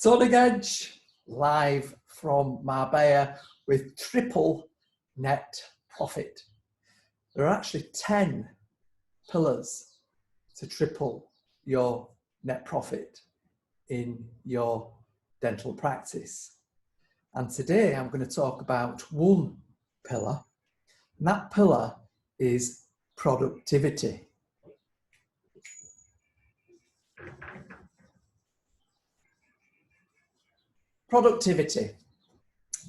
J.Gedge, live from Marbella with triple net profit. There are actually 10 pillars to triple your net profit in your dental practice. And today I'm going to talk about one pillar, and that pillar is productivity. Productivity.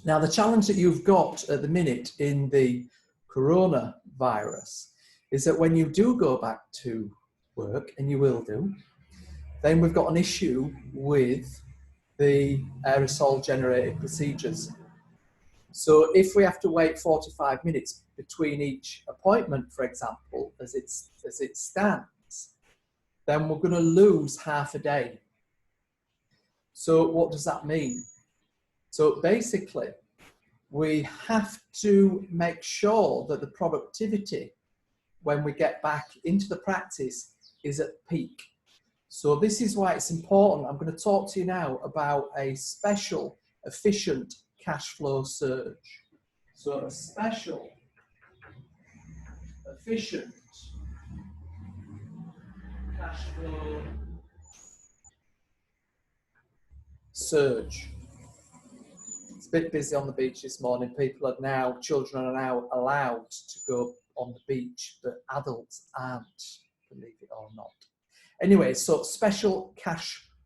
Now, the challenge that you've got at the minute in the coronavirus is that when you do go back to work, and you will do, then we've got an issue with the aerosol generated procedures. So if we have to wait 45 minutes between each appointment, for example, as it stands, then we're going to lose half a day. So what does that mean? So basically, we have to make sure that the productivity when we get back into the practice is at peak. So this is why it's important. I'm going to talk to you now about a special, efficient cash flow surge. So a special, efficient cash flow surge. It's a bit busy on the beach this morning. Children are now allowed to go on the beach, but adults aren't, believe it or not. Anyway, so special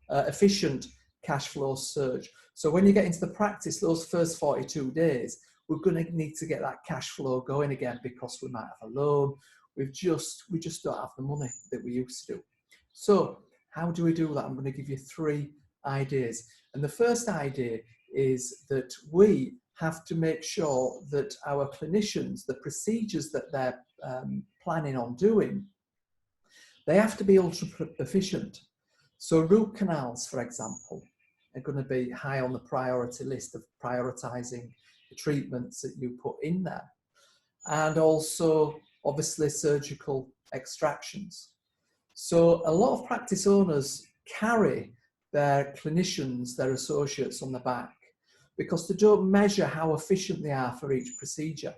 efficient cash flow surge. So when you get into the practice, those first 42 days, we're going to need to get that cash flow going again because we might have a loan. We just don't have the money that we used to do. So how do we do that? I'm going to give you 3 ideas. And the first idea is that we have to make sure that our clinicians, the procedures that they're planning on doing, they have to be ultra efficient. So root canals, for example, are going to be high on the priority list of prioritizing the treatments that you put in there. And also, obviously, surgical extractions. So a lot of practice owners carry their clinicians, their associates on the back because they don't measure how efficient they are for each procedure.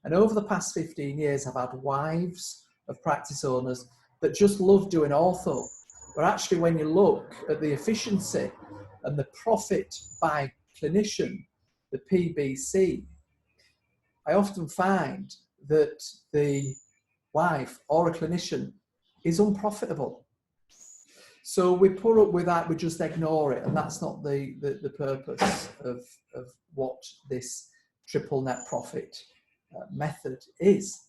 And over the past 15 years, I've had wives of practice owners that just love doing ortho. But actually, when you look at the efficiency and the profit by clinician, the PBC, I often find that the wife or a clinician is unprofitable. So we put up with that, we just ignore it, and that's not the purpose of what this triple net profit method is.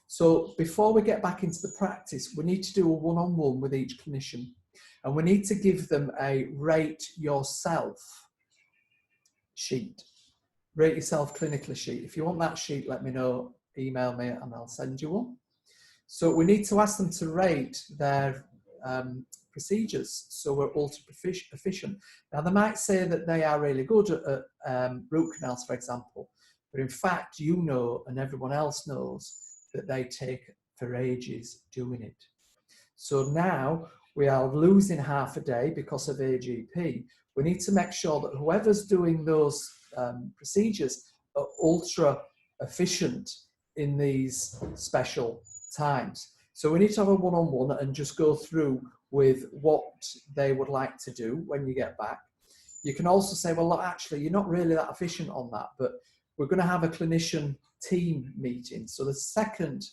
So before we get back into the practice, we need to do a one-on-one with each clinician, and we need to give them a rate yourself sheet, rate yourself clinically sheet. If you want that sheet, let me know, email me and I'll send you one. So we need to ask them to rate their procedures so we're ultra efficient. Now they might say that they are really good at root canals, for example, but in fact you know and everyone else knows that they take for ages doing it. So now we are losing half a day because of AGP. We need to make sure that whoever's doing those procedures are ultra efficient in these special times. So we need to have a one-on-one and just go through with what they would like to do when you get back. You can also say, well, look, actually, you're not really that efficient on that, but we're going to have a clinician team meeting. So the second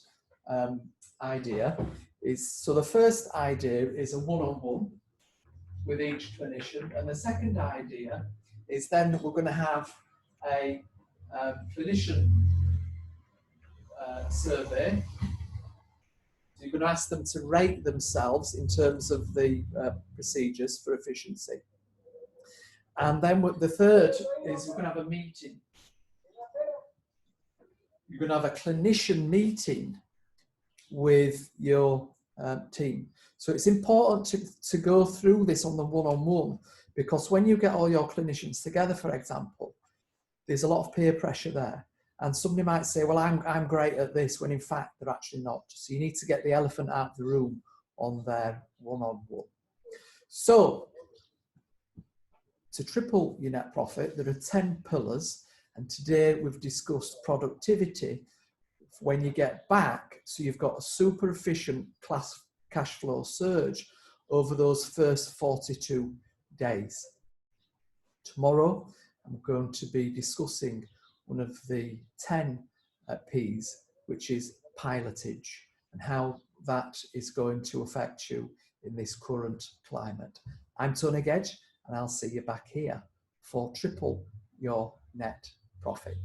idea is, so the first idea is a one-on-one with each clinician. And the second idea is then we're going to have a clinician survey. So you're going to ask them to rate themselves in terms of the procedures for efficiency. And then the third is we're going to have a meeting. You're going to have a clinician meeting with your team. So it's important to go through this on the one-on-one, because when you get all your clinicians together, for example, there's a lot of peer pressure there. And somebody might say, well, I'm great at this, when in fact they're actually not. So you need to get the elephant out of the room on their one-on-one. So to triple your net profit, there are 10 pillars. And today we've discussed productivity when you get back. So you've got a super efficient cash flow surge over those first 42 days. Tomorrow, I'm going to be discussing one of the 10 P's, which is pilotage, and how that is going to affect you in this current climate. I'm Tony Gedge, and I'll see you back here for triple your net profit.